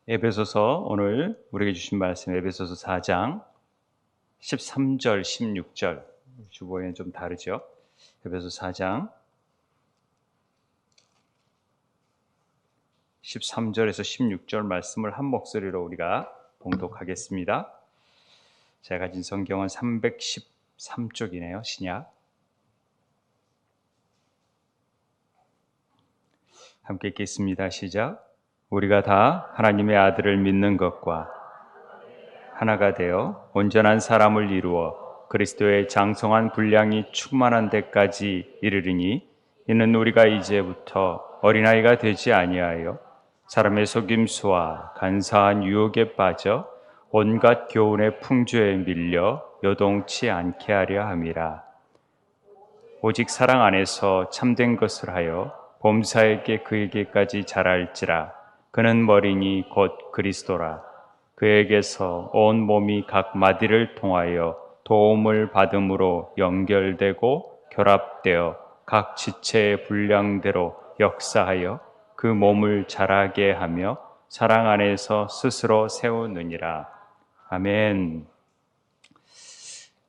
에베소서 오늘 우리에게 주신 말씀 에베소서 4장 13절 16절 주보에는 좀 다르죠. 에베소 4장 13절에서 16절 말씀을 한 목소리로 우리가 봉독하겠습니다. 제가 가진 성경은 313쪽이네요. 신약. 함께 읽겠습니다. 시작. 우리가 다 하나님의 아들을 믿는 것과 하나가 되어 온전한 사람을 이루어 그리스도의 장성한 분량이 충만한 데까지 이르리니 이는 우리가 이제부터 어린아이가 되지 아니하여 사람의 속임수와 간사한 유혹에 빠져 온갖 교훈의 풍조에 밀려 요동치 않게 하려 함이라. 오직 사랑 안에서 참된 것을 하여 범사에게 그에게까지 자랄지라. 그는 머리니 곧 그리스도라. 그에게서 온 몸이 각 마디를 통하여 도움을 받음으로 연결되고 결합되어 각 지체의 분량대로 역사하여 그 몸을 자라게 하며 사랑 안에서 스스로 세우느니라. 아멘.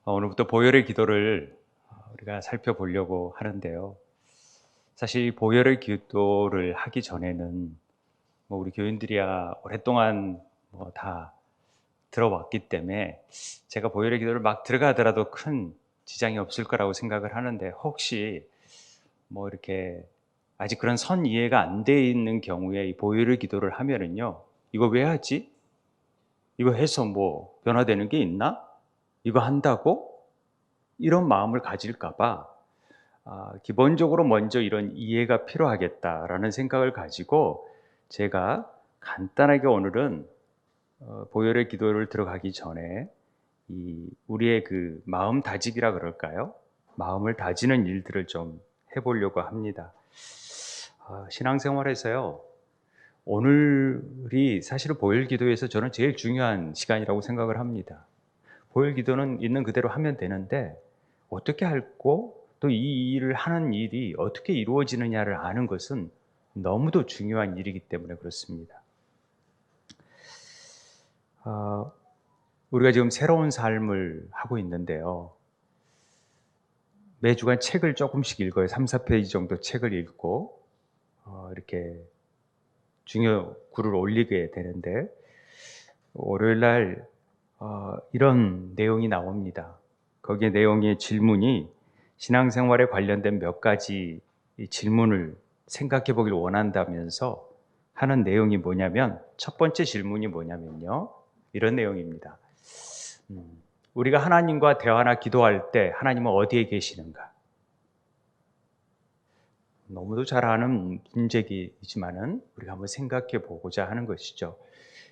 오늘부터 보혈의 기도를 우리가 살펴보려고 하는데요. 사실 보혈의 기도를 하기 전에는 우리 교인들이야 오랫동안 다 들어왔기 때문에 제가 보혈의 기도를 막 들어가더라도 큰 지장이 없을 거라고 생각을 하는데, 혹시 이렇게 아직 그런 선 이해가 안 돼 있는 경우에 이 보혈의 기도를 하면은요, 이거 왜 하지? 이거 해서 변화되는 게 있나? 이거 한다고? 이런 마음을 가질까 봐 기본적으로 먼저 이런 이해가 필요하겠다라는 생각을 가지고 제가 간단하게 오늘은 보혈의 기도를 들어가기 전에 우리의 그 마음 다짐이라 그럴까요? 마음을 다지는 일들을 좀 해보려고 합니다. 신앙생활에서요, 오늘이 사실은 보혈 기도에서 저는 제일 중요한 시간이라고 생각을 합니다. 보혈 기도는 있는 그대로 하면 되는데 어떻게 할고 또 이 일을 하는 일이 어떻게 이루어지느냐를 아는 것은 너무도 중요한 일이기 때문에 그렇습니다. 우리가 지금 새로운 삶을 하고 있는데요. 매주간 책을 조금씩 읽어요. 3, 4페이지 정도 책을 읽고 이렇게 중요 글을 올리게 되는데, 월요일 날 이런 내용이 나옵니다. 거기에 내용의 질문이 신앙생활에 관련된 몇 가지 질문을 생각해 보길 원한다면서 하는 내용이 뭐냐면, 첫 번째 질문이 뭐냐면요, 이런 내용입니다. 우리가 하나님과 대화나 기도할 때 하나님은 어디에 계시는가? 너무도 잘 아는 문제이지만은 우리가 한번 생각해 보고자 하는 것이죠.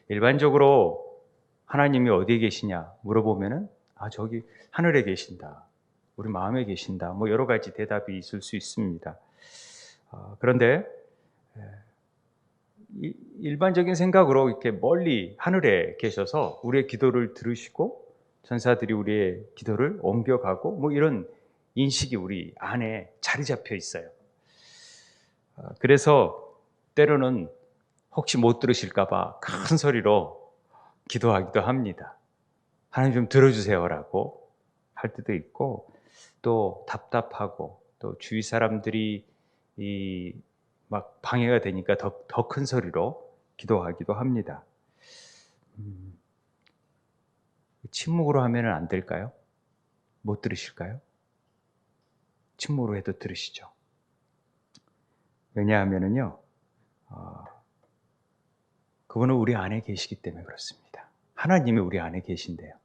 일반적으로 하나님이 어디에 계시냐 물어보면은 저기 하늘에 계신다, 우리 마음에 계신다, 여러 가지 대답이 있을 수 있습니다. 그런데 일반적인 생각으로 이렇게 멀리 하늘에 계셔서 우리의 기도를 들으시고 천사들이 우리의 기도를 옮겨가고 이런 인식이 우리 안에 자리 잡혀 있어요. 그래서 때로는 혹시 못 들으실까 봐 큰 소리로 기도하기도 합니다. 하나님 좀 들어주세요라고 할 때도 있고, 또 답답하고 또 주위 사람들이 막 방해가 되니까 더 큰 소리로 기도하기도 합니다. 침묵으로 하면은 안 될까요? 못 들으실까요? 침묵으로 해도 들으시죠. 왜냐하면은요, 그분은 우리 안에 계시기 때문에 그렇습니다. 하나님이 우리 안에 계신데요.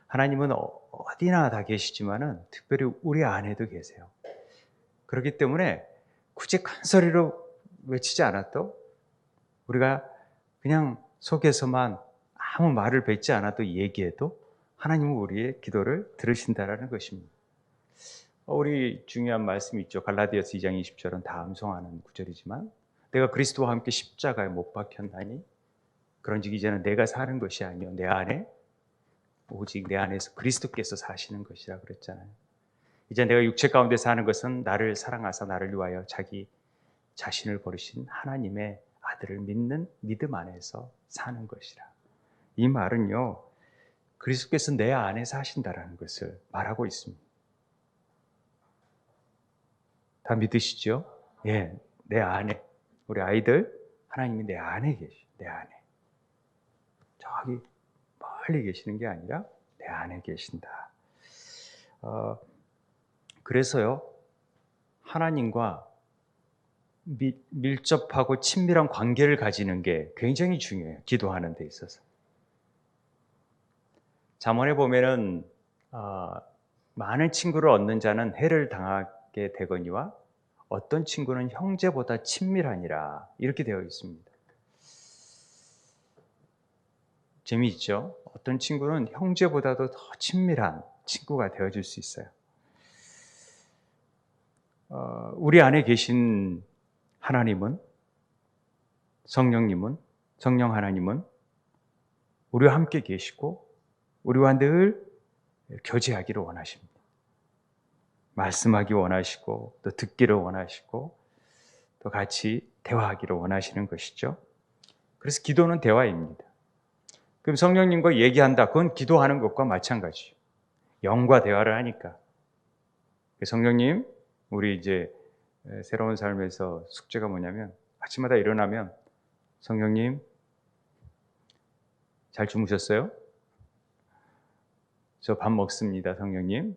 하나님은 어디나 다 계시지만은 특별히 우리 안에도 계세요. 그렇기 때문에 굳이 큰 소리로 외치지 않아도, 우리가 그냥 속에서만 아무 말을 뱉지 않아도 얘기해도 하나님은 우리의 기도를 들으신다라는 것입니다. 우리 중요한 말씀이 있죠. 갈라디아서 2장 20절은 다 암송하는 구절이지만, 내가 그리스도와 함께 십자가에 못 박혔나니 그런즉 이제는 내가 사는 것이 아니요 내 안에 오직 내 안에서 그리스도께서 사시는 것이라 그랬잖아요. 이제 내가 육체 가운데 사는 것은 나를 사랑하사 나를 위하여 자기 자신을 버리신 하나님의 아들을 믿는 믿음 안에서 사는 것이라. 이 말은요, 그리스도께서 내 안에 사신다라는 것을 말하고 있습니다. 다 믿으시죠? 예, 내 안에. 우리 아이들, 하나님이 내 안에 계시, 내 안에. 저기 멀리 계시는 게 아니라 내 안에 계신다. 그래서요, 하나님과 밀접하고 친밀한 관계를 가지는 게 굉장히 중요해요. 기도하는 데 있어서. 잠언에 보면은 많은 친구를 얻는 자는 해를 당하게 되거니와 어떤 친구는 형제보다 친밀하니라 이렇게 되어 있습니다. 재미있죠? 어떤 친구는 형제보다도 더 친밀한 친구가 되어줄 수 있어요. 우리 안에 계신 하나님은, 성령님은, 성령 하나님은 우리와 함께 계시고 우리와 늘 교제하기를 원하십니다. 말씀하기 원하시고 또 듣기를 원하시고 또 같이 대화하기를 원하시는 것이죠. 그래서 기도는 대화입니다. 그럼 성령님과 얘기한다. 그건 기도하는 것과 마찬가지죠. 영과 대화를 하니까. 성령님, 우리 이제 새로운 삶에서 숙제가 뭐냐면 아침마다 일어나면 성령님, 잘 주무셨어요? 저 밥 먹습니다, 성령님.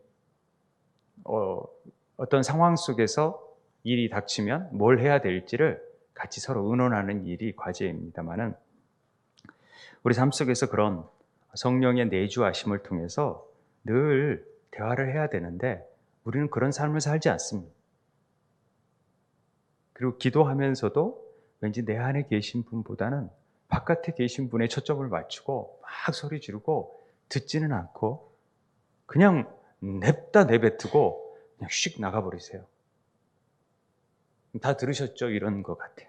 어떤 상황 속에서 일이 닥치면 뭘 해야 될지를 같이 서로 의논하는 일이 과제입니다만은 우리 삶 속에서 그런 성령의 내주하심을 통해서 늘 대화를 해야 되는데 우리는 그런 삶을 살지 않습니다. 그리고 기도하면서도 왠지 내 안에 계신 분보다는 바깥에 계신 분에 초점을 맞추고 막 소리 지르고 듣지는 않고 그냥 냅다 내뱉고 그냥 휙 나가버리세요. 다 들으셨죠? 이런 것 같아요.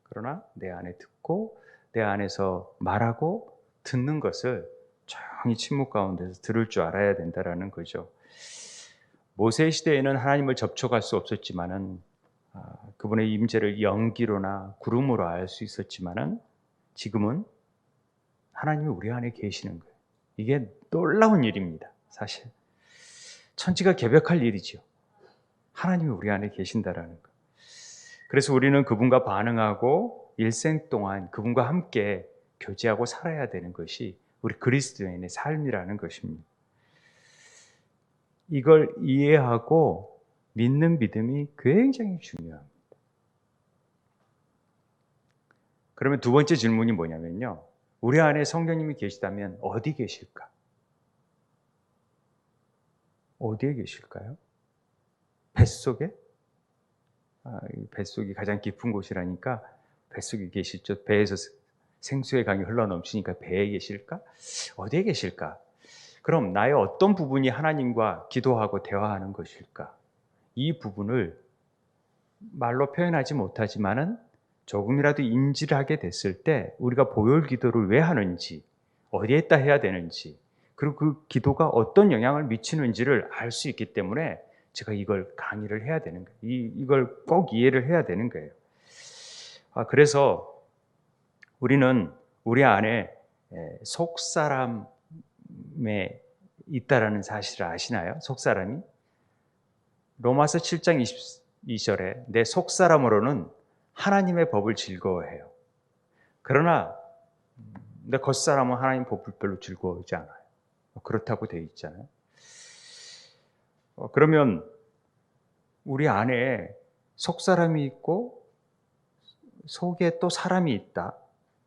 그러나 내 안에 듣고 내 안에서 말하고 듣는 것을 조용히 침묵 가운데서 들을 줄 알아야 된다라는 거죠. 모세 시대에는 하나님을 접촉할 수 없었지만은 그분의 임재를 연기로나 구름으로 알 수 있었지만은 지금은 하나님이 우리 안에 계시는 거예요. 이게 놀라운 일입니다. 사실 천지가 개벽할 일이죠. 하나님이 우리 안에 계신다라는 거. 그래서 우리는 그분과 반응하고 일생 동안 그분과 함께 교제하고 살아야 되는 것이 우리 그리스도인의 삶이라는 것입니다. 이걸 이해하고 믿는 믿음이 굉장히 중요합니다. 그러면 두 번째 질문이 뭐냐면요. 우리 안에 성령님이 계시다면 어디 계실까? 어디에 계실까요? 뱃속에? 뱃속이 가장 깊은 곳이라니까 뱃속에 계시죠. 배에서 생수의 강이 흘러넘치니까 배에 계실까? 어디에 계실까? 그럼 나의 어떤 부분이 하나님과 기도하고 대화하는 것일까? 이 부분을 말로 표현하지 못하지만은 조금이라도 인지를 하게 됐을 때 우리가 보혈 기도를 왜 하는지, 어디에다 해야 되는지, 그리고 그 기도가 어떤 영향을 미치는지를 알 수 있기 때문에 제가 이걸 강의를 해야 되는 거예요. 이걸 꼭 이해를 해야 되는 거예요. 그래서 우리는 우리 안에 속사람에 있다라는 사실을 아시나요? 속사람이? 로마서 7장 22절에 내 속사람으로는 하나님의 법을 즐거워해요. 그러나 내 겉사람은 하나님 법을 별로 즐거워하지 않아요. 그렇다고 되어 있잖아요. 그러면 우리 안에 속사람이 있고 속에 또 사람이 있다.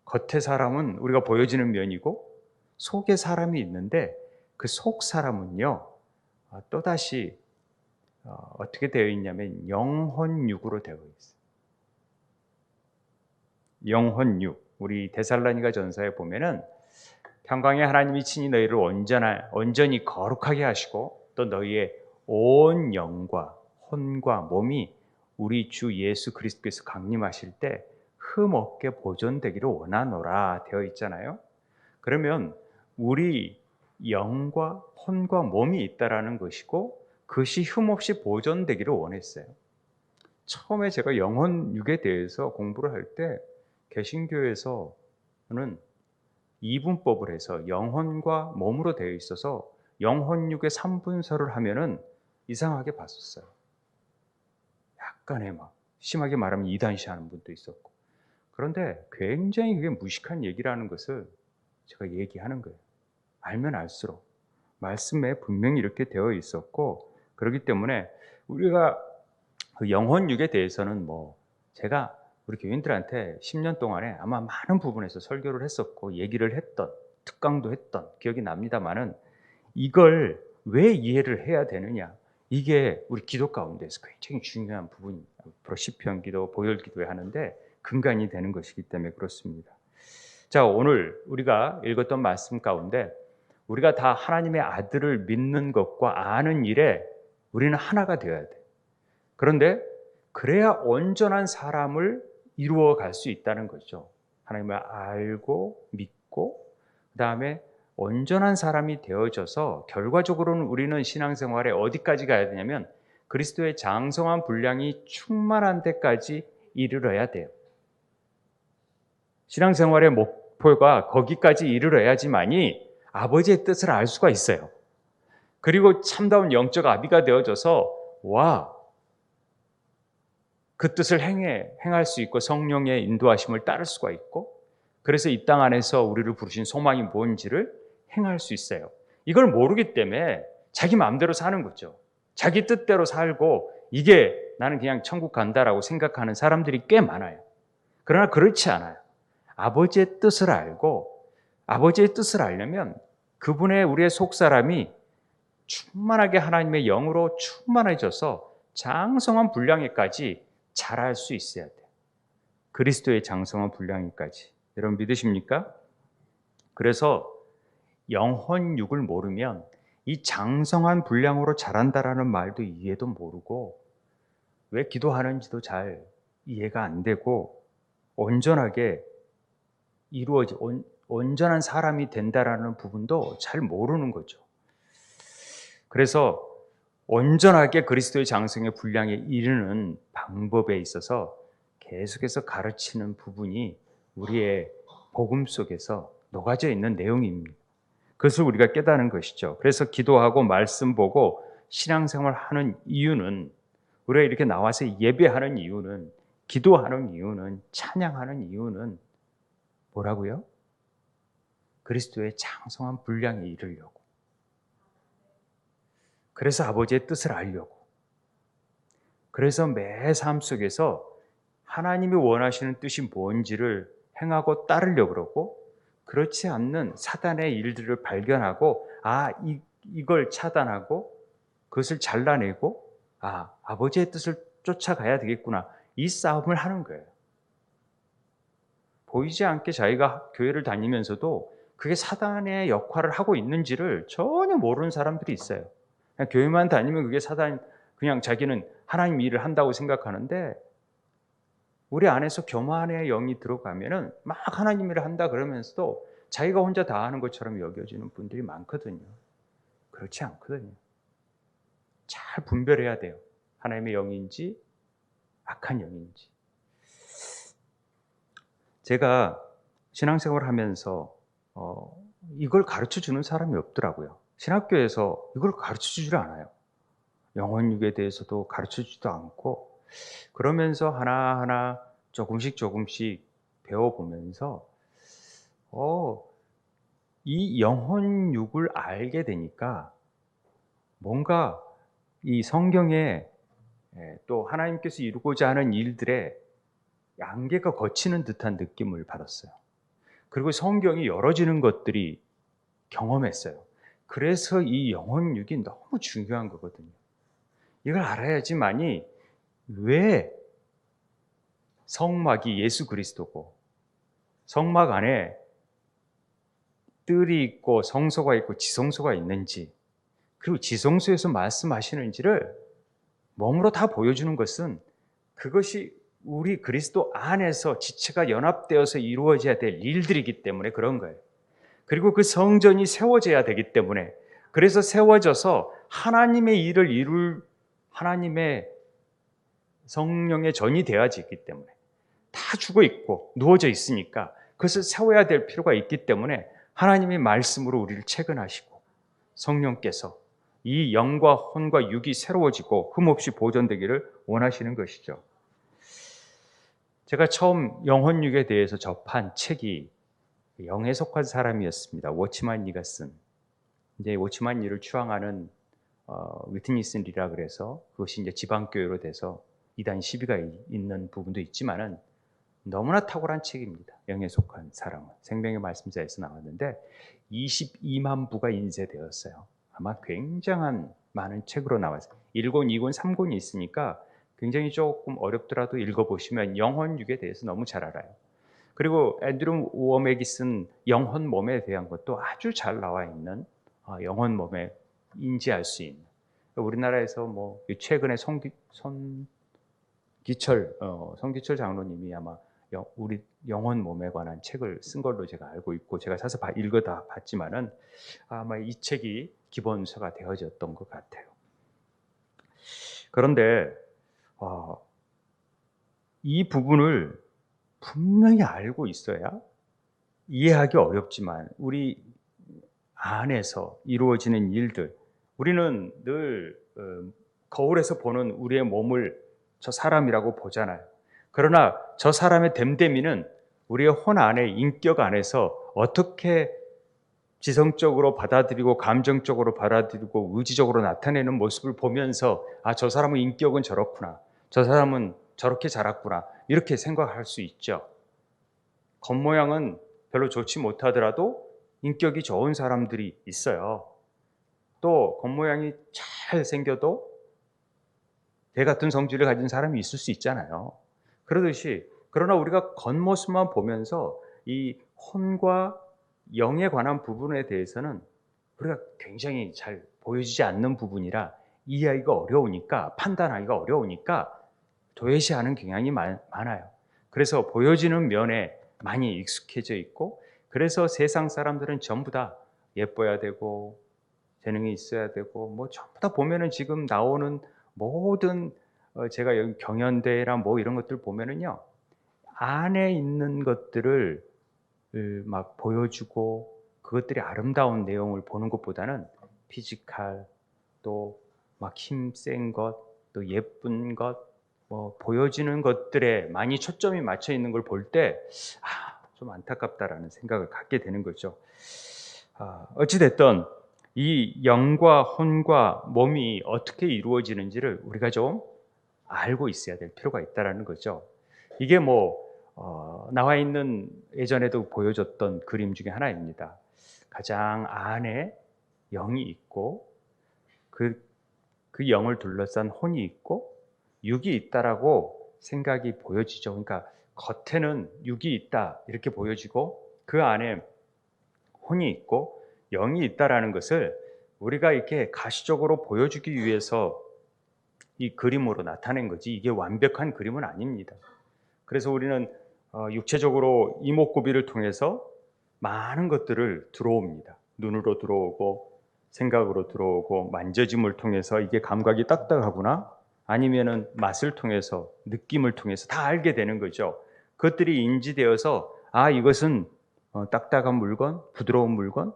겉의 사람은 우리가 보여지는 면이고 속에 사람이 있는데 그 속 사람은요 또다시 어떻게 되어 있냐면 영혼육으로 되어 있어요. 영혼육. 우리 데살로니가 전서에 보면은 평강의 하나님이 친히 너희를 온전히 거룩하게 하시고 또 너희의 온 영과 혼과 몸이 우리 주 예수 그리스도께서 강림하실 때 흠없게 보존되기를 원하노라 되어 있잖아요. 그러면 우리 영과 혼과 몸이 있다라는 것이고 그것이 흠없이 보존되기를 원했어요. 처음에 제가 영혼육에 대해서 공부를 할 때 개신교에서는 이분법을 해서 영혼과 몸으로 되어 있어서 영혼육의 삼분설을 하면은 이상하게 봤었어요. 약간의 막 심하게 말하면 이단시하는 분도 있었고. 그런데 굉장히 그게 무식한 얘기라는 것을 제가 얘기하는 거예요. 알면 알수록 말씀에 분명히 이렇게 되어 있었고, 그렇기 때문에 우리가 그 영혼육에 대해서는 뭐 제가 우리 교인들한테 10년 동안에 아마 많은 부분에서 설교를 했었고 얘기를 했던, 특강도 했던 기억이 납니다만은, 이걸 왜 이해를 해야 되느냐, 이게 우리 기도 가운데서 굉장히 중요한 부분입니다. 앞으로 시편 기도, 보혈 기도에 하는데 근간이 되는 것이기 때문에 그렇습니다. 자, 오늘 우리가 읽었던 말씀 가운데 우리가 다 하나님의 아들을 믿는 것과 아는 일에 우리는 하나가 되어야 돼. 그런데 그래야 온전한 사람을 이루어 갈 수 있다는 거죠. 하나님을 알고 믿고 그다음에 온전한 사람이 되어져서 결과적으로는 우리는 신앙생활에 어디까지 가야 되냐면 그리스도의 장성한 분량이 충만한 데까지 이르러야 돼요. 신앙생활의 목표가 거기까지 이르러야지만이 아버지의 뜻을 알 수가 있어요. 그리고 참다운 영적 아비가 되어져서 그 뜻을 행할 수 있고 성령의 인도하심을 따를 수가 있고, 그래서 이 땅 안에서 우리를 부르신 소망이 뭔지를 행할 수 있어요. 이걸 모르기 때문에 자기 마음대로 사는 거죠. 자기 뜻대로 살고 이게 나는 그냥 천국 간다라고 생각하는 사람들이 꽤 많아요. 그러나 그렇지 않아요. 아버지의 뜻을 알고, 아버지의 뜻을 알려면 그분의 우리의 속사람이 충만하게 하나님의 영으로 충만해져서 장성한 분량에까지 자랄 수 있어야 돼요. 그리스도의 장성한 분량에까지. 여러분 믿으십니까? 그래서 영혼육을 모르면 이 장성한 분량으로 자란다라는 말도 이해도 모르고 왜 기도하는지도 잘 이해가 안 되고 온전하게 온전한 사람이 된다라는 부분도 잘 모르는 거죠. 그래서 온전하게 그리스도의 장성의 분량에 이르는 방법에 있어서 계속해서 가르치는 부분이 우리의 복음 속에서 녹아져 있는 내용입니다. 그것을 우리가 깨닫는 것이죠. 그래서 기도하고 말씀 보고 신앙생활 하는 이유는, 우리가 이렇게 나와서 예배하는 이유는, 기도하는 이유는, 찬양하는 이유는 뭐라고요? 그리스도의 장성한 분량에 이르려고. 그래서 아버지의 뜻을 알려고. 그래서 매 삶 속에서 하나님이 원하시는 뜻이 뭔지를 행하고 따르려고 그러고, 그렇지 않는 사단의 일들을 발견하고 이걸 차단하고 그것을 잘라내고 아버지의 뜻을 쫓아가야 되겠구나, 이 싸움을 하는 거예요. 보이지 않게 자기가 교회를 다니면서도 그게 사단의 역할을 하고 있는지를 전혀 모르는 사람들이 있어요. 그냥 교회만 다니면 그게 그냥 자기는 하나님 일을 한다고 생각하는데, 우리 안에서 교만의 영이 들어가면은 막 하나님 일을 한다 그러면서도 자기가 혼자 다 하는 것처럼 여겨지는 분들이 많거든요. 그렇지 않거든요. 잘 분별해야 돼요. 하나님의 영인지 악한 영인지. 제가 신앙생활을 하면서 이걸 가르쳐주는 사람이 없더라고요. 신학교에서 이걸 가르쳐주질 않아요. 영혼육에 대해서도 가르쳐주지도 않고, 그러면서 하나하나 조금씩 배워보면서 이 영혼육을 알게 되니까 뭔가 이 성경에 또 하나님께서 이루고자 하는 일들의 안개가 걷히는 듯한 느낌을 받았어요. 그리고 성경이 열어지는 것들이 경험했어요. 그래서 이 영혼육이 너무 중요한 거거든요. 이걸 알아야지만이 왜 성막이 예수 그리스도고, 성막 안에 뜰이 있고 성소가 있고 지성소가 있는지, 그리고 지성소에서 말씀하시는지를 몸으로 다 보여주는 것은, 그것이 우리 그리스도 안에서 지체가 연합되어서 이루어져야 될 일들이기 때문에 그런 거예요. 그리고 그 성전이 세워져야 되기 때문에, 그래서 세워져서 하나님의 일을 이룰 하나님의 성령의 전이 되어지기 때문에, 다 죽어 있고 누워져 있으니까 그것을 세워야 될 필요가 있기 때문에 하나님의 말씀으로 우리를 채근하시고 성령께서 이 영과 혼과 육이 새로워지고 흠없이 보존되기를 원하시는 것이죠. 제가 처음 영혼육에 대해서 접한 책이 영에 속한 사람이었습니다. 워치만 리가 쓴. 이제 워치만 리를 추앙하는 위트니스 리라 그래서 그것이 이제 지방교회로 돼서 이단 시비가 있는 부분도 있지만은 너무나 탁월한 책입니다. 영에 속한 사람은 생명의 말씀자에서 나왔는데 22만 부가 인쇄되었어요. 아마 굉장한 많은 책으로 나왔어요. 1권, 2권, 3권이 있으니까 굉장히 조금 어렵더라도 읽어보시면 영혼육에 대해서 너무 잘 알아요. 그리고 앤드류 워맥이 쓴 영혼 몸에 대한 것도 아주 잘 나와 있는 영혼 몸에 인지할 수 있는 우리나라에서 뭐 최근에 성기철 장로님이 아마 우리 영혼 몸에 관한 책을 쓴 걸로 제가 알고 있고 제가 사서 읽어다 봤지만은 아마 이 책이 기본서가 되어졌던 것 같아요. 그런데 이 부분을 분명히 알고 있어야 이해하기 어렵지만 우리 안에서 이루어지는 일들 우리는 늘 거울에서 보는 우리의 몸을 저 사람이라고 보잖아요. 그러나 저 사람의 됨됨이는 우리의 혼 안에 인격 안에서 어떻게 지성적으로 받아들이고 감정적으로 받아들이고 의지적으로 나타내는 모습을 보면서 저 사람의 인격은 저렇구나. 저 사람은 저렇게 자랐구나. 이렇게 생각할 수 있죠. 겉모양은 별로 좋지 못하더라도 인격이 좋은 사람들이 있어요. 또 겉모양이 잘 생겨도 개 같은 성질을 가진 사람이 있을 수 있잖아요. 그러듯이 그러나 우리가 겉모습만 보면서 이 혼과 영에 관한 부분에 대해서는 우리가 굉장히 잘 보여지지 않는 부분이라 이해하기가 어려우니까 판단하기가 어려우니까 도외시하는 경향이 많아요. 그래서 보여지는 면에 많이 익숙해져 있고 그래서 세상 사람들은 전부 다 예뻐야 되고 재능이 있어야 되고 뭐 전부 다 보면은 지금 나오는 모든 제가 여기 경연대회랑 뭐 이런 것들 보면은요 안에 있는 것들을 막 보여주고 그것들이 아름다운 내용을 보는 것보다는 피지컬 또 막 힘센 것 또 예쁜 것 뭐 보여지는 것들에 많이 초점이 맞춰 있는 걸 볼 때 좀 안타깝다라는 생각을 갖게 되는 거죠. 어찌 됐든 이 영과 혼과 몸이 어떻게 이루어지는지를 우리가 좀 알고 있어야 될 필요가 있다라는 거죠. 이게 나와 있는 예전에도 보여줬던 그림 중에 하나입니다. 가장 안에 영이 있고 그 영을 둘러싼 혼이 있고 육이 있다라고 생각이 보여지죠. 그러니까 겉에는 육이 있다 이렇게 보여지고 그 안에 혼이 있고 영이 있다라는 것을 우리가 이렇게 가시적으로 보여주기 위해서 이 그림으로 나타낸 거지 이게 완벽한 그림은 아닙니다. 그래서 우리는 육체적으로 이목구비를 통해서 많은 것들을 들어옵니다. 눈으로 들어오고 생각으로 들어오고 만져짐을 통해서 이게 감각이 딱딱하구나 아니면은 맛을 통해서 느낌을 통해서 다 알게 되는 거죠. 그것들이 인지되어서 이것은 딱딱한 물건, 부드러운 물건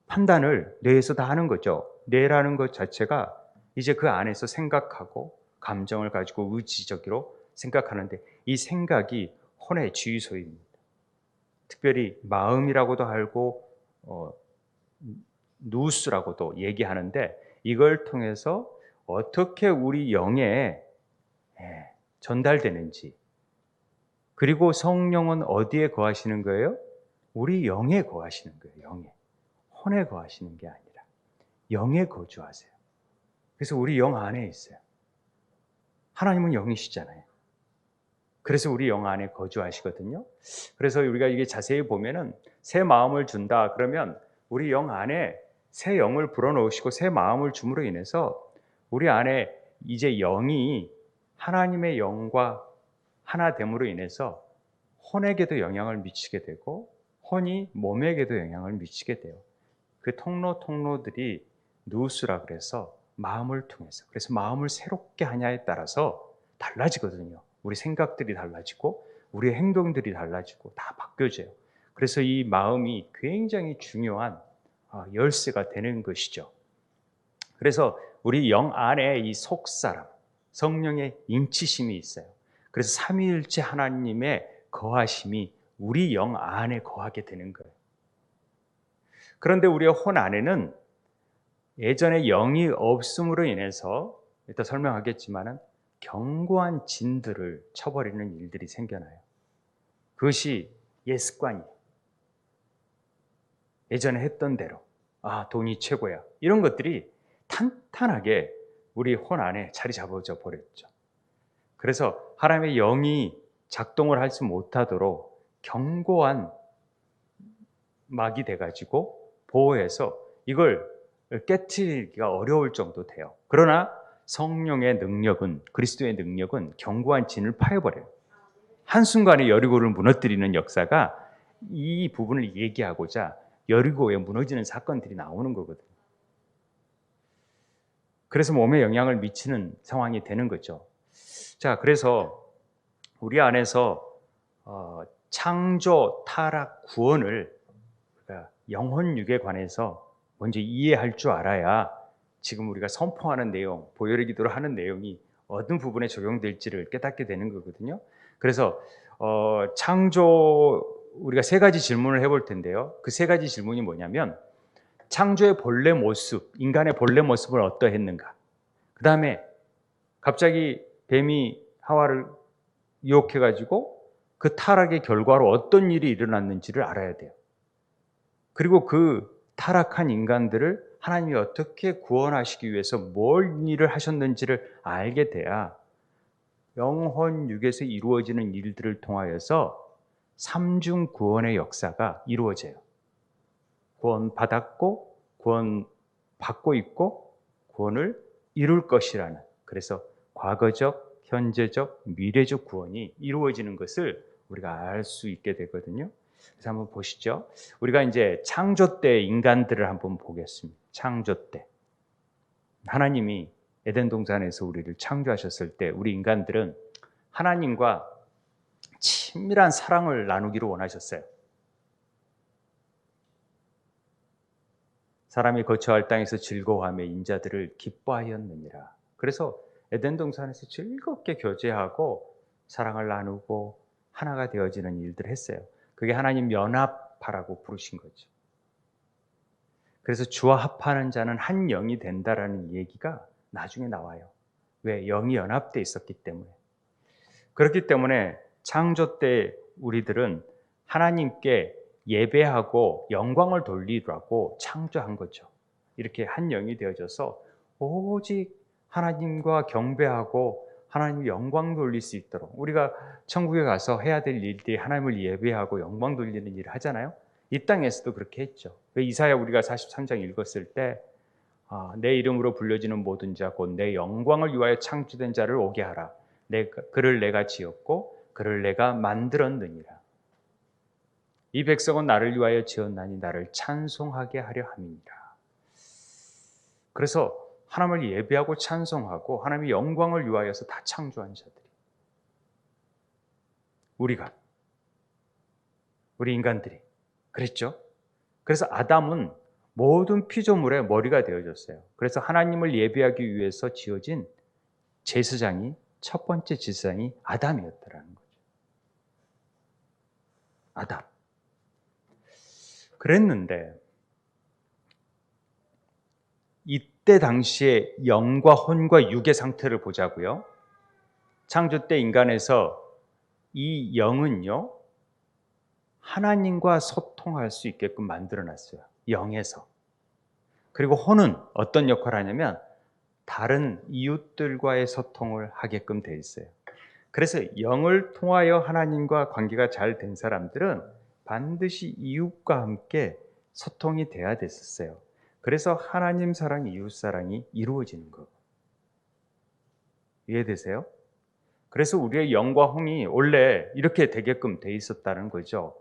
판단을 뇌에서 다 하는 거죠. 뇌라는 것 자체가 이제 그 안에서 생각하고 감정을 가지고 의지적으로 생각하는데 이 생각이 혼의 주유소입니다. 특별히 마음이라고도 하고 누스라고도 얘기하는데 이걸 통해서 어떻게 우리 영에 전달되는지 그리고 성령은 어디에 거하시는 거예요? 우리 영에 거하시는 거예요. 영에. 혼에 거하시는 게 아니라 영에 거주하세요. 그래서 우리 영 안에 있어요. 하나님은 영이시잖아요. 그래서 우리 영 안에 거주하시거든요. 그래서 우리가 이게 자세히 보면은 새 마음을 준다 그러면 우리 영 안에 새 영을 불어넣으시고 새 마음을 줌으로 인해서 우리 안에 이제 영이 하나님의 영과 하나됨으로 인해서 혼에게도 영향을 미치게 되고 혼이 몸에게도 영향을 미치게 돼요. 그 통로들이 누스라 그래서 마음을 통해서 그래서 마음을 새롭게 하냐에 따라서 달라지거든요. 우리 생각들이 달라지고 우리의 행동들이 달라지고 다 바뀌어져요. 그래서 이 마음이 굉장히 중요한 열쇠가 되는 것이죠. 그래서 우리 영 안에 이 속사람, 성령의 인치심이 있어요. 그래서 삼위일체 하나님의 거하심이 우리 영 안에 거하게 되는 거예요. 그런데 우리의 혼 안에는 예전에 영이 없음으로 인해서 이따 설명하겠지만은 견고한 진들을 쳐버리는 일들이 생겨나요. 그것이 옛 습관이에요. 예전에 했던 대로 돈이 최고야. 이런 것들이 탄탄하게 우리 혼 안에 자리 잡아져 버렸죠. 그래서 하나님의 영이 작동을 하지 못하도록 견고한 막이 돼가지고 보호해서 이걸 깨트리기가 어려울 정도 돼요. 그러나 성령의 능력은, 그리스도의 능력은 견고한 진을 파여버려요. 한순간에 여리고를 무너뜨리는 역사가 이 부분을 얘기하고자 여리고에 무너지는 사건들이 나오는 거거든요. 그래서 몸에 영향을 미치는 상황이 되는 거죠. 자, 그래서 우리 안에서 창조, 타락, 구원을 영혼 육에 관해서 먼저 이해할 줄 알아야 지금 우리가 선포하는 내용, 보혈의 기도를 하는 내용이 어떤 부분에 적용될지를 깨닫게 되는 거거든요. 그래서 창조, 우리가 세 가지 질문을 해볼 텐데요. 그 세 가지 질문이 뭐냐면 창조의 본래 모습, 인간의 본래 모습을 어떠했는가. 그 다음에 갑자기 뱀이 하와를 유혹해가지고 그 타락의 결과로 어떤 일이 일어났는지를 알아야 돼요. 그리고 그 타락한 인간들을 하나님이 어떻게 구원하시기 위해서 뭘 일을 하셨는지를 알게 돼야 영혼 육에서 이루어지는 일들을 통하여서 삼중 구원의 역사가 이루어져요. 구원받았고 구원받고 있고 구원을 이룰 것이라는, 그래서 과거적, 현재적, 미래적 구원이 이루어지는 것을 우리가 알 수 있게 되거든요. 그래서 한번 보시죠. 우리가 이제 창조 때 인간들을 한번 보겠습니다. 창조 때 하나님이 에덴 동산에서 우리를 창조하셨을 때 우리 인간들은 하나님과 친밀한 사랑을 나누기를 원하셨어요. 사람이 거처할 땅에서 즐거워하며 인자들을 기뻐하였느니라. 그래서 에덴 동산에서 즐겁게 교제하고 사랑을 나누고 하나가 되어지는 일들을 했어요. 그게 하나님 연합하라고 부르신 거죠. 그래서 주와 합하는 자는 한 영이 된다라는 얘기가 나중에 나와요. 왜? 영이 연합되어 있었기 때문에. 그렇기 때문에 창조 때 우리들은 하나님께 예배하고 영광을 돌리라고 창조한 거죠. 이렇게 한 영이 되어져서 오직 하나님과 경배하고 하나님 영광 돌릴 수 있도록, 우리가 천국에 가서 해야 될 일들이 하나님을 예배하고 영광 돌리는 일을 하잖아요. 이 땅에서도 그렇게 했죠. 이사야 우리가 43장 읽었을 때 내 이름으로 불려지는 모든 자 곧 내 영광을 위하여 창조된 자를 오게 하라. 그를 내가 지었고 그를 내가 만들었느니라. 이 백성은 나를 위하여 지었나니 나를 찬송하게 하려 함이니라. 그래서 하나님을 예배하고 찬송하고 하나님의 영광을 위하여서 다 창조한 자들이 우리 인간들이 그랬죠. 그래서 아담은 모든 피조물의 머리가 되어졌어요. 그래서 하나님을 예배하기 위해서 지어진 제사장이, 첫 번째 제사장이 아담이었다라는 거죠. 아담. 그랬는데 이때 당시에 영과 혼과 육의 상태를 보자고요. 창조 때 인간에서 이 영은요, 하나님과 소통할 수 있게끔 만들어놨어요. 영에서. 그리고 혼은 어떤 역할을 하냐면 다른 이웃들과의 소통을 하게끔 돼 있어요. 그래서 영을 통하여 하나님과 관계가 잘 된 사람들은 반드시 이웃과 함께 소통이 돼야 됐었어요. 그래서 하나님 사랑, 이웃 사랑이 이루어지는 거. 이해되세요? 그래서 우리의 영과 혼이 원래 이렇게 되게끔 돼 있었다는 거죠.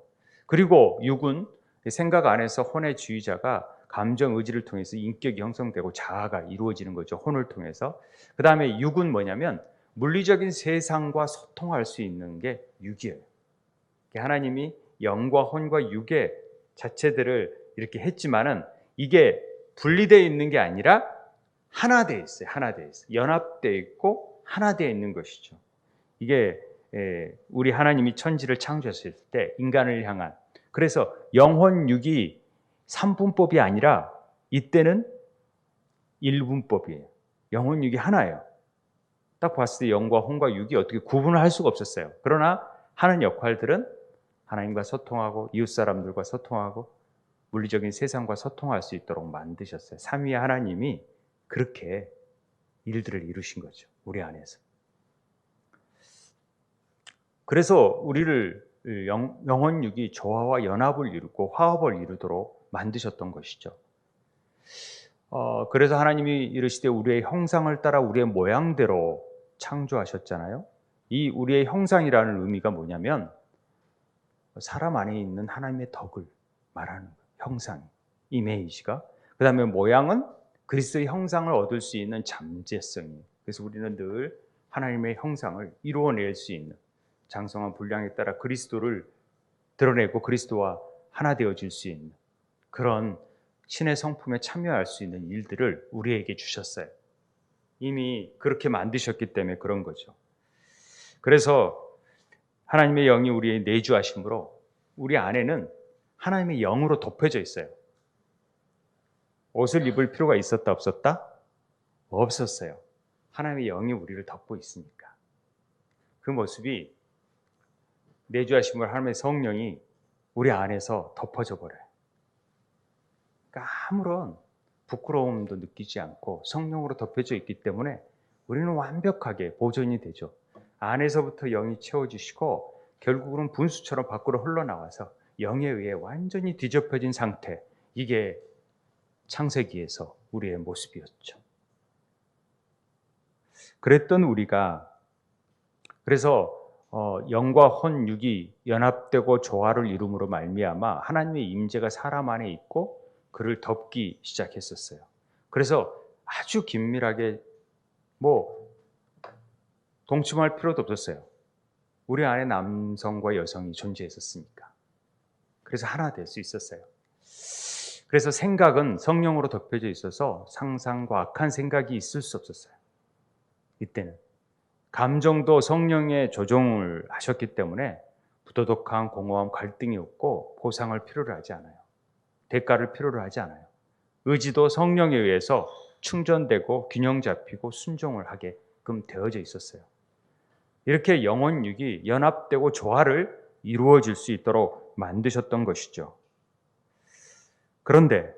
그리고 육은 생각 안에서 혼의 주의자가 감정, 의지를 통해서 인격이 형성되고 자아가 이루어지는 거죠. 혼을 통해서. 그 다음에 육은 뭐냐면 물리적인 세상과 소통할 수 있는 게 육이에요. 하나님이 영과 혼과 육의 자체들을 이렇게 했지만은 이게 분리되어 있는 게 아니라 하나 되어 있어요. 하나 되어 있어요. 연합되어 있고 하나 되어 있는 것이죠. 이게 우리 하나님이 천지를 창조했을 때 인간을 향한, 그래서 영혼 육이 3분법이 아니라 이때는 1분법이에요. 영혼 육이 하나예요. 딱 봤을 때 영과 혼과 육이 어떻게 구분을 할 수가 없었어요. 그러나 하는 역할들은 하나님과 소통하고 이웃 사람들과 소통하고 물리적인 세상과 소통할 수 있도록 만드셨어요. 삼위의 하나님이 그렇게 일들을 이루신 거죠. 우리 안에서. 그래서 우리를 영혼 육이 조화와 연합을 이루고 화합을 이루도록 만드셨던 것이죠. 그래서 하나님이 이르시되 우리의 형상을 따라 우리의 모양대로 창조하셨잖아요. 이 우리의 형상이라는 의미가 뭐냐면 사람 안에 있는 하나님의 덕을 말하는 거예요. 형상, 이미지가. 그 다음에 모양은 그리스도의 형상을 얻을 수 있는 잠재성이에요. 그래서 우리는 늘 하나님의 형상을 이루어낼 수 있는 장성한 분량에 따라 그리스도를 드러내고 그리스도와 하나 되어질 수 있는 그런 신의 성품에 참여할 수 있는 일들을 우리에게 주셨어요. 이미 그렇게 만드셨기 때문에 그런 거죠. 그래서 하나님의 영이 우리의 내주하심으로 우리 안에는 하나님의 영으로 덮여져 있어요. 옷을 입을 필요가 있었다 없었다? 없었어요. 하나님의 영이 우리를 덮고 있으니까. 그 모습이 내주하심으로 하나님의 성령이 우리 안에서 덮어져 버려요. 그러니까 아무런 부끄러움도 느끼지 않고 성령으로 덮여져 있기 때문에 우리는 완벽하게 보존이 되죠. 안에서부터 영이 채워주시고 결국은 분수처럼 밖으로 흘러나와서 영에 의해 완전히 뒤덮여진 상태, 이게 창세기에서 우리의 모습이었죠. 그랬던 우리가 그래서 영과 혼, 육이 연합되고 조화를 이룸으로 말미암아 하나님의 임재가 사람 안에 있고 그를 덮기 시작했었어요. 그래서 아주 긴밀하게 동침할 필요도 없었어요. 우리 안에 남성과 여성이 존재했었으니까. 그래서 하나 될 수 있었어요. 그래서 생각은 성령으로 덮여져 있어서 상상과 악한 생각이 있을 수 없었어요. 이때는. 감정도 성령의 조종을 하셨기 때문에 부도덕한 공허함, 갈등이 없고 보상을 필요로 하지 않아요. 대가를 필요로 하지 않아요. 의지도 성령에 의해서 충전되고 균형 잡히고 순종을 하게끔 되어져 있었어요. 이렇게 영혼 육이 연합되고 조화를 이루어질 수 있도록 만드셨던 것이죠. 그런데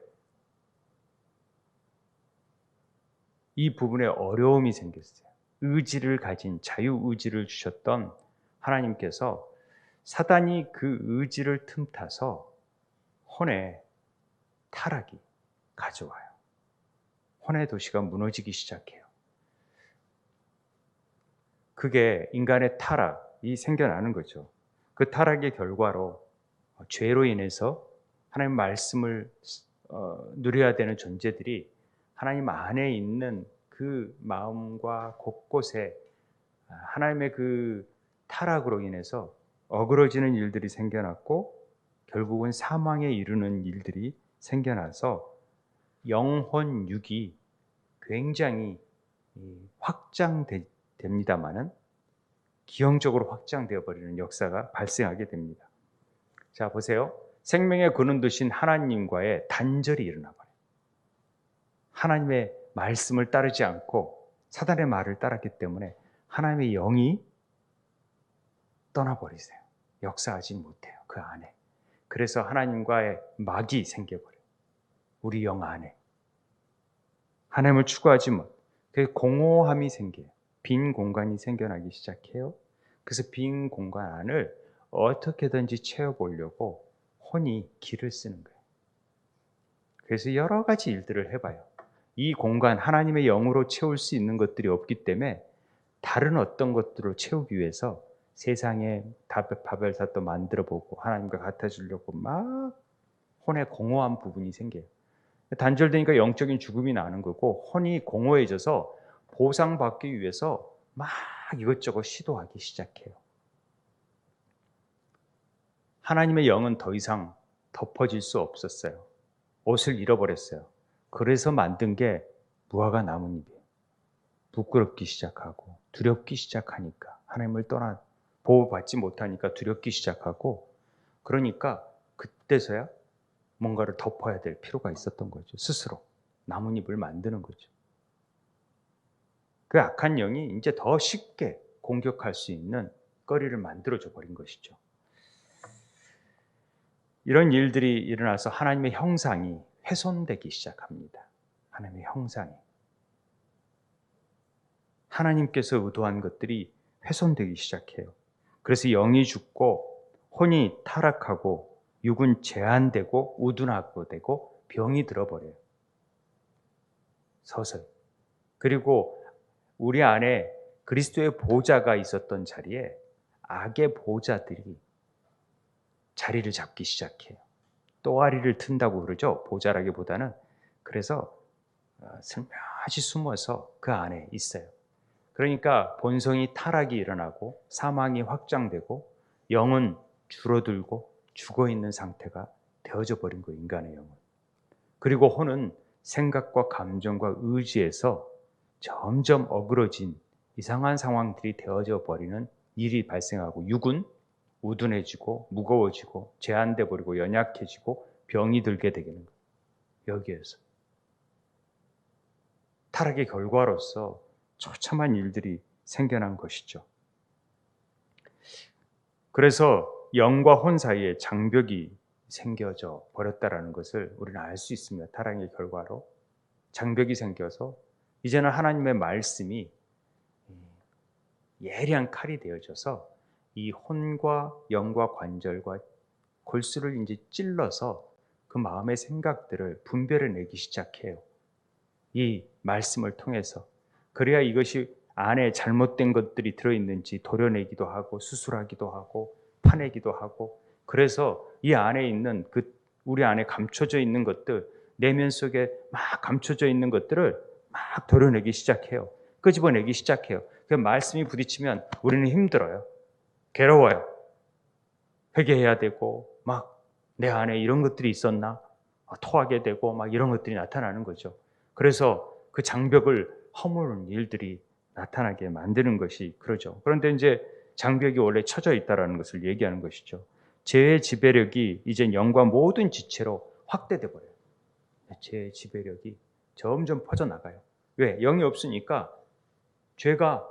이 부분에 어려움이 생겼어요. 의지를 가진 자유의지를 주셨던 하나님께서 사단이 그 의지를 틈타서 혼의 타락이 가져와요. 혼의 도시가 무너지기 시작해요. 그게 인간의 타락이 생겨나는 거죠. 그 타락의 결과로 죄로 인해서 하나님 말씀을 누려야 되는 존재들이 하나님 안에 있는 그 마음과 곳곳에 하나님의 그 타락으로 인해서 어그러지는 일들이 생겨났고 결국은 사망에 이르는 일들이 생겨나서 영혼 육이 굉장히 확장됩니다마는 기형적으로 확장되어 버리는 역사가 발생하게 됩니다. 자, 보세요. 생명의 근원 되신 하나님과의 단절이 일어나 버려요. 하나님의 말씀을 따르지 않고 사단의 말을 따랐기 때문에 하나님의 영이 떠나버리세요. 역사하지 못해요. 그 안에. 그래서 하나님과의 막이 생겨버려요. 우리 영 안에. 하나님을 추구하지 못. 그 공허함이 생겨요. 빈 공간이 생겨나기 시작해요. 그래서 빈 공간 안을 어떻게든지 채워보려고 혼이 기를 쓰는 거예요. 그래서 여러 가지 일들을 해봐요. 이 공간, 하나님의 영으로 채울 수 있는 것들이 없기 때문에 다른 어떤 것들을 채우기 위해서 세상에 바벨탑도 만들어보고 하나님과 같아지려고 막 혼의 공허한 부분이 생겨요. 단절되니까 영적인 죽음이 나는 거고 혼이 공허해져서 보상받기 위해서 막 이것저것 시도하기 시작해요. 하나님의 영은 더 이상 덮어질 수 없었어요. 옷을 잃어버렸어요. 그래서 만든 게 무화과 나뭇잎이에요. 부끄럽기 시작하고 두렵기 시작하니까 하나님을 떠나 보호받지 못하니까 두렵기 시작하고 그러니까 그때서야 뭔가를 덮어야 될 필요가 있었던 거죠. 스스로 나뭇잎을 만드는 거죠. 그 악한 영이 이제 더 쉽게 공격할 수 있는 거리를 만들어줘 버린 것이죠. 이런 일들이 일어나서 하나님의 형상이 훼손되기 시작합니다. 하나님의 형상이. 하나님께서 의도한 것들이 훼손되기 시작해요. 그래서 영이 죽고 혼이 타락하고 육은 제한되고 우둔하고 되고 병이 들어버려요. 서서히. 그리고 우리 안에 그리스도의 보좌가 있었던 자리에 악의 보좌들이 자리를 잡기 시작해요. 또아리를 튼다고 그러죠. 보좌라기보다는. 그래서 슬며시 숨어서 그 안에 있어요. 그러니까 본성이 타락이 일어나고 사망이 확장되고 영은 줄어들고 죽어있는 상태가 되어져 버린 거예요. 인간의 영은. 그리고 혼은 생각과 감정과 의지에서 점점 어그러진 이상한 상황들이 되어져 버리는 일이 발생하고 육은 우둔해지고 무거워지고 제한돼 버리고 연약해지고 병이 들게 되는 거예요. 여기에서. 타락의 결과로서 처참한 일들이 생겨난 것이죠. 그래서 영과 혼 사이에 장벽이 생겨져 버렸다라는 것을 우리는 알 수 있습니다. 타락의 결과로 장벽이 생겨서 이제는 하나님의 말씀이 예리한 칼이 되어져서 이 혼과 영과 관절과 골수를 이제 찔러서 그 마음의 생각들을 분별해내기 시작해요. 이 말씀을 통해서. 그래야 이것이 안에 잘못된 것들이 들어있는지 도려내기도 하고 수술하기도 하고 파내기도 하고 그래서 이 안에 있는 우리 안에 감춰져 있는 것들 내면 속에 막 감춰져 있는 것들을 막 도려내기 시작해요. 끄집어내기 시작해요. 그 말씀이 부딪히면 우리는 힘들어요. 괴로워요. 회개해야 되고 막 내 안에 이런 것들이 있었나? 토하게 되고 막 이런 것들이 나타나는 거죠. 그래서 그 장벽을 허무는 일들이 나타나게 만드는 것이 그러죠. 그런데 이제 장벽이 원래 쳐져 있다는 것을 얘기하는 것이죠. 죄의 지배력이 이제 영과 모든 지체로 확대돼 버려요. 죄의 지배력이 점점 퍼져나가요. 왜? 영이 없으니까 죄가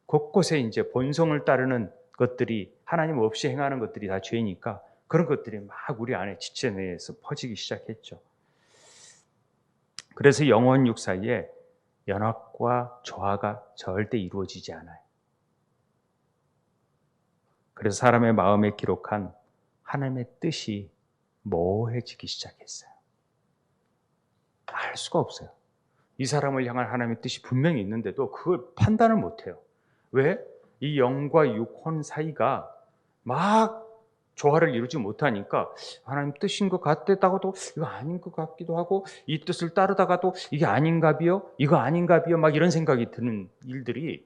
곳곳에 이제 본성을 따르는 것들이 하나님 없이 행하는 것들이 다 죄니까 그런 것들이 막 우리 안에 지체 내에서 퍼지기 시작했죠. 그래서 영혼 육 사이에 연합과 조화가 절대 이루어지지 않아요. 그래서 사람의 마음에 기록한 하나님의 뜻이 모호해지기 시작했어요. 알 수가 없어요. 이 사람을 향한 하나님의 뜻이 분명히 있는데도 그걸 판단을 못해요. 왜? 이 영과 육혼 사이가 막 조화를 이루지 못하니까 하나님 뜻인 것 같다가도 이거 아닌 것 같기도 하고 이 뜻을 따르다가도 이게 아닌가비요? 이거 아닌가비요? 막 이런 생각이 드는 일들이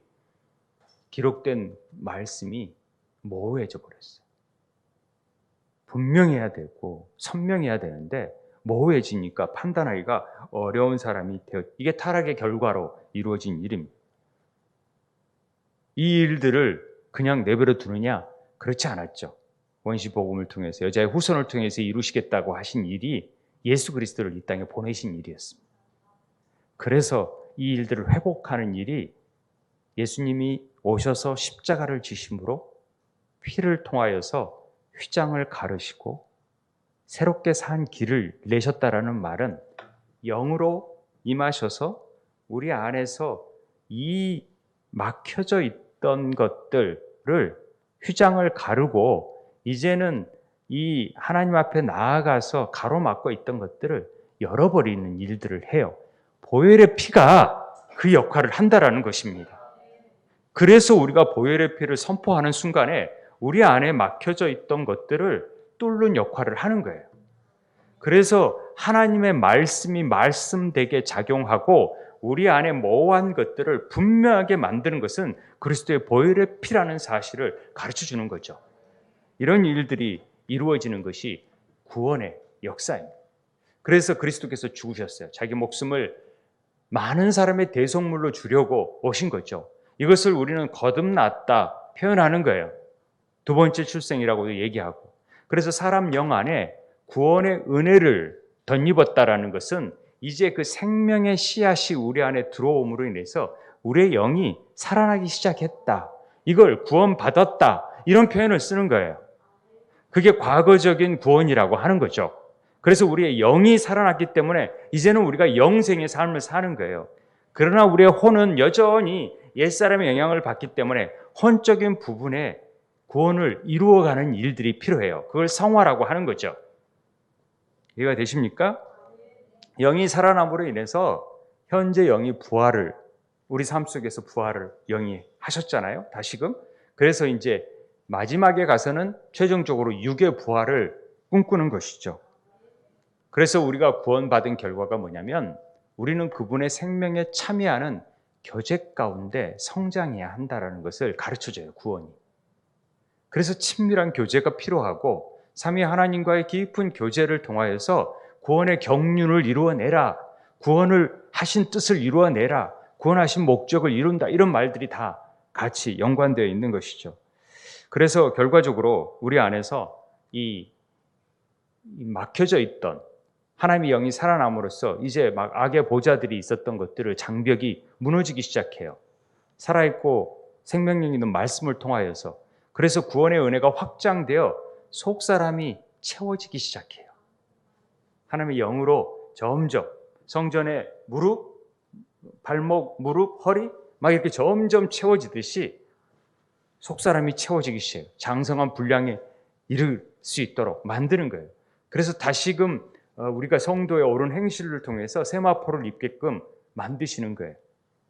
기록된 말씀이 모호해져 버렸어요. 분명해야 되고 선명해야 되는데 모호해지니까 판단하기가 어려운 사람이 되어 이게 타락의 결과로 이루어진 일입니다. 이 일들을 그냥 내버려 두느냐? 그렇지 않았죠. 원시복음을 통해서 여자의 후손을 통해서 이루시겠다고 하신 일이 예수 그리스도를 이 땅에 보내신 일이었습니다. 그래서 이 일들을 회복하는 일이 예수님이 오셔서 십자가를 지심으로 피를 통하여서 휘장을 가르시고 새롭게 산 길을 내셨다라는 말은 영으로 임하셔서 우리 안에서 이 막혀져 있던 것들을 휘장을 가르고 이제는 이 하나님 앞에 나아가서 가로막고 있던 것들을 열어버리는 일들을 해요. 보혈의 피가 그 역할을 한다라는 것입니다. 그래서 우리가 보혈의 피를 선포하는 순간에 우리 안에 막혀져 있던 것들을 뚫는 역할을 하는 거예요. 그래서 하나님의 말씀이 말씀되게 작용하고 우리 안에 모호한 것들을 분명하게 만드는 것은 그리스도의 보혈의 피라는 사실을 가르쳐 주는 거죠. 이런 일들이 이루어지는 것이 구원의 역사입니다. 그래서 그리스도께서 죽으셨어요. 자기 목숨을 많은 사람의 대속물로 주려고 오신 거죠. 이것을 우리는 거듭났다 표현하는 거예요. 두 번째 출생이라고도 얘기하고. 그래서 사람 영 안에 구원의 은혜를 덧입었다라는 것은 이제 그 생명의 씨앗이 우리 안에 들어옴으로 인해서 우리의 영이 살아나기 시작했다. 이걸 구원받았다. 이런 표현을 쓰는 거예요. 그게 과거적인 구원이라고 하는 거죠. 그래서 우리의 영이 살아났기 때문에 이제는 우리가 영생의 삶을 사는 거예요. 그러나 우리의 혼은 여전히 옛사람의 영향을 받기 때문에 혼적인 부분에 구원을 이루어가는 일들이 필요해요. 그걸 성화라고 하는 거죠. 이해가 되십니까? 영이 살아남으로 인해서 현재 영이 부활을, 우리 삶 속에서 부활을 영이 하셨잖아요. 다시금. 그래서 이제 마지막에 가서는 최종적으로 육의 부활을 꿈꾸는 것이죠. 그래서 우리가 구원받은 결과가 뭐냐면 우리는 그분의 생명에 참여하는 교제 가운데 성장해야 한다는 것을 가르쳐줘요. 구원이. 그래서 친밀한 교제가 필요하고 삼위 하나님과의 깊은 교제를 통하여서 구원의 경륜을 이루어내라. 구원을 하신 뜻을 이루어내라. 구원하신 목적을 이룬다. 이런 말들이 다 같이 연관되어 있는 것이죠. 그래서 결과적으로 우리 안에서 이 막혀져 있던 하나님의 영이 살아남으로써 이제 막 악의 보좌들이 있었던 것들을 장벽이 무너지기 시작해요. 살아있고 생명력 있는 말씀을 통하여서. 그래서 구원의 은혜가 확장되어 속사람이 채워지기 시작해요. 하나님의 영으로 점점 성전의 무릎, 발목, 무릎, 허리 막 이렇게 점점 채워지듯이 속사람이 채워지기 시작해요. 장성한 분량에 이를 수 있도록 만드는 거예요. 그래서 다시금 우리가 성도의 옳은 행실을 통해서 세마포를 입게끔 만드시는 거예요.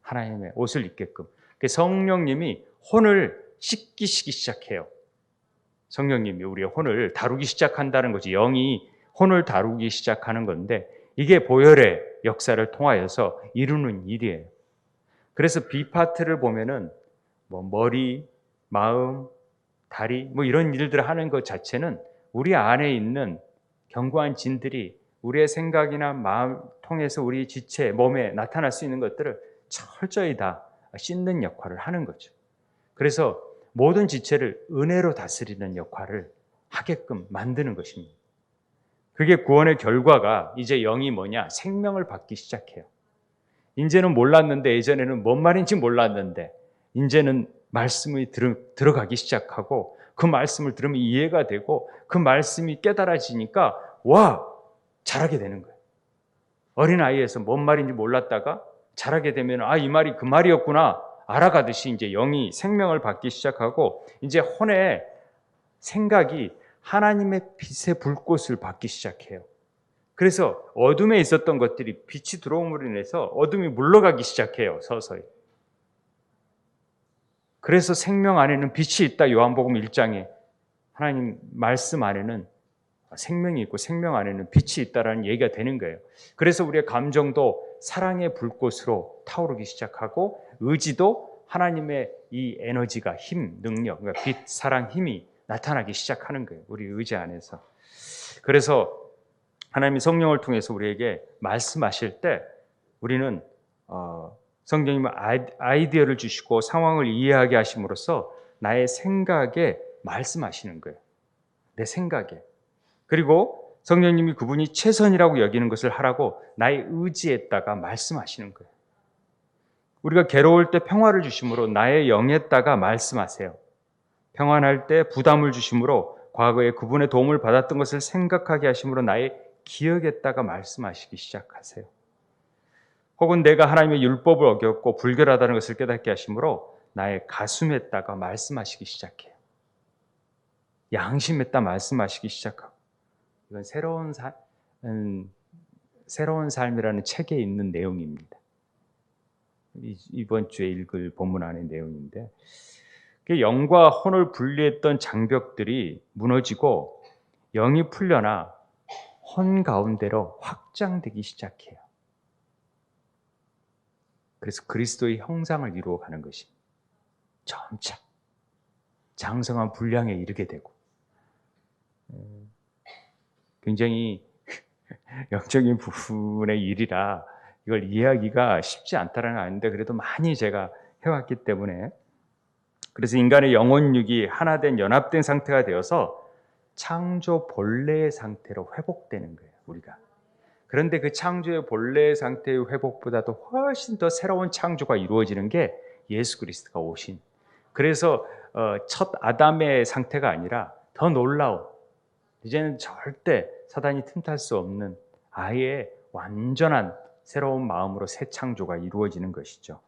하나님의 옷을 입게끔. 성령님이 혼을 씻기시기 시작해요. 성령님이 우리의 혼을 다루기 시작한다는 거지. 영이 혼을 다루기 시작하는 건데 이게 보혈의 역사를 통하여서 이루는 일이에요. 그래서 B파트를 보면은 머리, 마음, 다리 이런 일들을 하는 것 자체는 우리 안에 있는 견고한 진들이 우리의 생각이나 마음 통해서 우리 지체, 몸에 나타날 수 있는 것들을 철저히 다 씻는 역할을 하는 거죠. 그래서 모든 지체를 은혜로 다스리는 역할을 하게끔 만드는 것입니다. 그게 구원의 결과가 이제 영이 뭐냐? 생명을 받기 시작해요. 이제는 몰랐는데 예전에는 뭔 말인지 몰랐는데 이제는 말씀이 들어가기 시작하고 그 말씀을 들으면 이해가 되고 그 말씀이 깨달아지니까 와! 잘하게 되는 거예요. 어린아이에서 뭔 말인지 몰랐다가 자라게 되면 이 말이 그 말이었구나 알아가듯이 이제 영이 생명을 받기 시작하고 이제 혼의 생각이 하나님의 빛의 불꽃을 받기 시작해요. 그래서 어둠에 있었던 것들이 빛이 들어옴으로 인해서 어둠이 물러가기 시작해요. 서서히. 그래서 생명 안에는 빛이 있다. 요한복음 1장에 하나님 말씀 안에는 생명이 있고 생명 안에는 빛이 있다라는 얘기가 되는 거예요. 그래서 우리의 감정도 사랑의 불꽃으로 타오르기 시작하고 의지도 하나님의 이 에너지가 힘, 능력, 그러니까 빛, 사랑, 힘이 나타나기 시작하는 거예요. 우리 의지 안에서. 그래서 하나님이 성령을 통해서 우리에게 말씀하실 때 우리는 성령님은 아이디어를 주시고 상황을 이해하게 하심으로써 나의 생각에 말씀하시는 거예요. 내 생각에. 그리고 성령님이 그분이 최선이라고 여기는 것을 하라고 나의 의지에다가 말씀하시는 거예요. 우리가 괴로울 때 평화를 주심으로 나의 영에다가 말씀하세요. 평안할 때 부담을 주심으로 과거에 그분의 도움을 받았던 것을 생각하게 하심으로 나의 기억에다가 말씀하시기 시작하세요. 혹은 내가 하나님의 율법을 어겼고 불결하다는 것을 깨닫게 하심으로 나의 가슴에다가 말씀하시기 시작해요. 양심에다 말씀하시기 시작하고 이건 새로운 삶이라는 책에 있는 내용입니다. 이번 주에 읽을 본문 안의 내용인데 영과 혼을 분리했던 장벽들이 무너지고 영이 풀려나 혼 가운데로 확장되기 시작해요. 그래서 그리스도의 형상을 이루어가는 것입니다. 점차 장성한 분량에 이르게 되고 굉장히 영적인 부분의 일이라 이걸 이해하기가 쉽지 않다는 걸 아는데 그래도 많이 제가 해왔기 때문에 그래서 인간의 영혼육이 하나된 연합된 상태가 되어서 창조 본래의 상태로 회복되는 거예요, 우리가. 그런데 그 창조의 본래의 상태의 회복보다도 훨씬 더 새로운 창조가 이루어지는 게 예수 그리스도가 오신. 그래서 첫 아담의 상태가 아니라 더 놀라운, 이제는 절대 사단이 틈탈 수 없는 아예 완전한 새로운 마음으로 새 창조가 이루어지는 것이죠.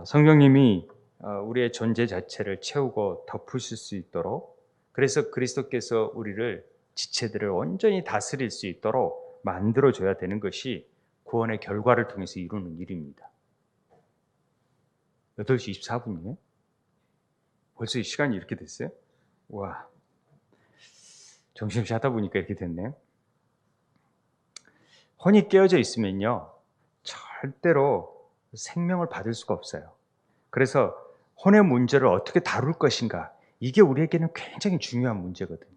성령님이 우리의 존재 자체를 채우고 덮으실 수 있도록, 그래서 그리스도께서 우리를 지체들을 온전히 다스릴 수 있도록 만들어줘야 되는 것이 구원의 결과를 통해서 이루는 일입니다. 8시 24분이에요? 벌써 이 시간이 이렇게 됐어요? 와, 정신없이 하다 보니까 이렇게 됐네요. 혼이 깨어져 있으면요, 절대로 생명을 받을 수가 없어요. 그래서 혼의 문제를 어떻게 다룰 것인가, 이게 우리에게는 굉장히 중요한 문제거든요.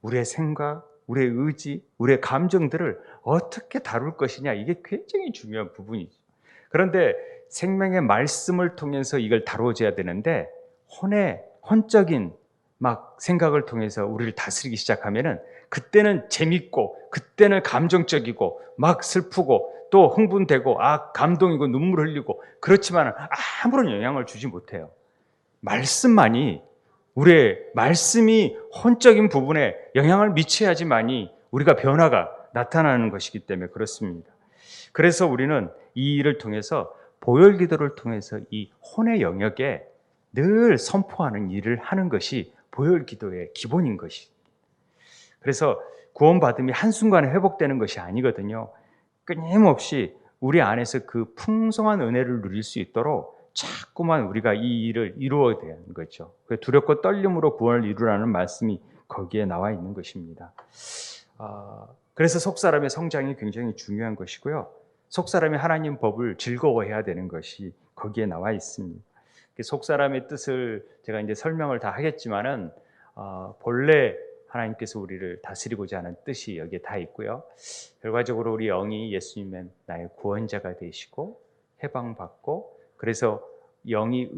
우리의 생각, 우리의 의지, 우리의 감정들을 어떻게 다룰 것이냐, 이게 굉장히 중요한 부분이죠. 그런데 생명의 말씀을 통해서 이걸 다루어져야 되는데 혼적인 막 생각을 통해서 우리를 다스리기 시작하면은 그때는 재밌고 그때는 감정적이고 막 슬프고 또 흥분되고 감동이고 눈물 흘리고 그렇지만 아무런 영향을 주지 못해요. 말씀만이 우리의 말씀이 혼적인 부분에 영향을 미쳐야지만이 우리가 변화가 나타나는 것이기 때문에 그렇습니다. 그래서 우리는 이 일을 통해서 보혈 기도를 통해서 이 혼의 영역에 늘 선포하는 일을 하는 것이 보혈 기도의 기본인 것이. 그래서 구원받음이 한순간에 회복되는 것이 아니거든요. 끊임없이 우리 안에서 그 풍성한 은혜를 누릴 수 있도록 자꾸만 우리가 이 일을 이루어야 되는 거죠. 두렵고 떨림으로 구원을 이루라는 말씀이 거기에 나와 있는 것입니다. 그래서 속사람의 성장이 굉장히 중요한 것이고요. 속사람이 하나님 법을 즐거워해야 되는 것이 거기에 나와 있습니다. 속사람의 뜻을 제가 이제 설명을 다 하겠지만은 본래 하나님께서 우리를 다스리고자 하는 뜻이 여기에 다 있고요. 결과적으로 우리 영이 예수님의 나의 구원자가 되시고 해방받고, 그래서 영이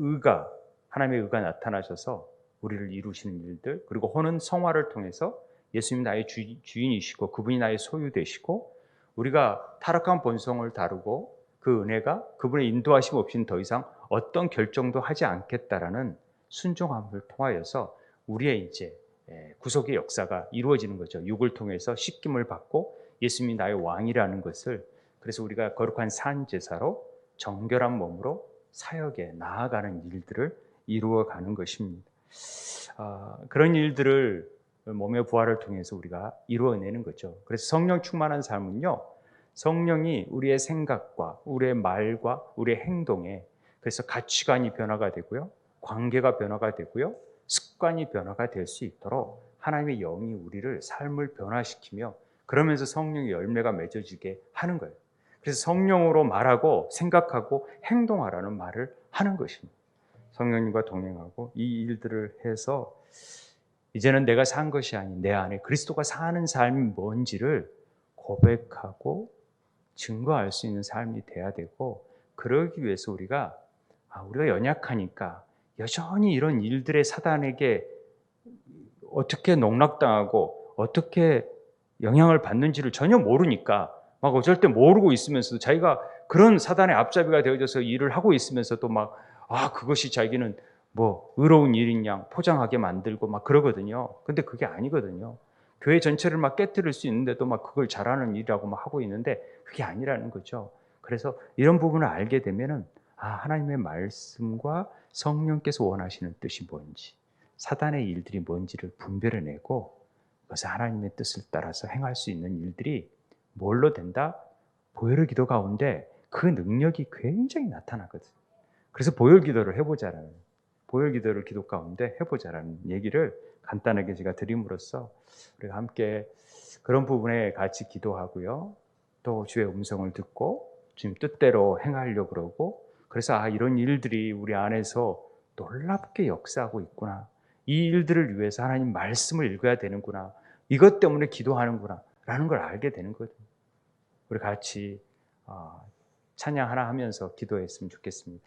하나님의 의가 나타나셔서 우리를 이루시는 일들, 그리고 혼은 성화를 통해서 예수님 나의 주인이시고 그분이 나의 소유되시고, 우리가 타락한 본성을 다루고 그 은혜가 그분의 인도하심 없이는 더 이상 어떤 결정도 하지 않겠다라는 순종함을 통하여서 우리의 이제 구속의 역사가 이루어지는 거죠. 육을 통해서 씻김을 받고 예수님이 나의 왕이라는 것을, 그래서 우리가 거룩한 산 제사로 정결한 몸으로 사역에 나아가는 일들을 이루어가는 것입니다. 그런 일들을 몸의 부활을 통해서 우리가 이루어내는 거죠. 그래서 성령 충만한 삶은요, 성령이 우리의 생각과 우리의 말과 우리의 행동에, 그래서 가치관이 변화가 되고요, 관계가 변화가 되고요, 습관이 변화가 될 수 있도록 하나님의 영이 우리를 삶을 변화시키며 그러면서 성령의 열매가 맺어지게 하는 거예요. 그래서 성령으로 말하고 생각하고 행동하라는 말을 하는 것입니다. 성령님과 동행하고 이 일들을 해서 이제는 내가 산 것이 아닌 내 안에 그리스도가 사는 삶이 뭔지를 고백하고 증거할 수 있는 삶이 돼야 되고, 그러기 위해서 우리가 연약하니까 여전히 이런 일들의 사단에게 어떻게 농락당하고 어떻게 영향을 받는지를 전혀 모르니까 막 어쩔 때 모르고 있으면서도 자기가 그런 사단의 앞잡이가 되어져서 일을 하고 있으면서도 그것이 자기는 뭐 의로운 일인 양 포장하게 만들고 막 그러거든요. 근데 그게 아니거든요. 교회 전체를 막 깨뜨릴 수 있는데도 막 그걸 잘하는 일이라고 막 하고 있는데 그게 아니라는 거죠. 그래서 이런 부분을 알게 되면은 하나님의 말씀과 성령께서 원하시는 뜻이 뭔지, 사단의 일들이 뭔지를 분별해내고 그것을 하나님의 뜻을 따라서 행할 수 있는 일들이 뭘로 된다? 보혈의 기도 가운데 그 능력이 굉장히 나타나거든요. 그래서 보혈 기도를 해보자라는, 보혈 기도를 기도 가운데 해보자라는 얘기를 간단하게 제가 드림으로써 우리가 함께 그런 부분에 같이 기도하고요, 또 주의 음성을 듣고 주님 뜻대로 행하려고 그러고, 그래서 이런 일들이 우리 안에서 놀랍게 역사하고 있구나, 이 일들을 위해서 하나님 말씀을 읽어야 되는구나. 이것 때문에 기도하는구나. 라는 걸 알게 되는 거거든요. 우리 같이 찬양 하나 하면서 기도했으면 좋겠습니다.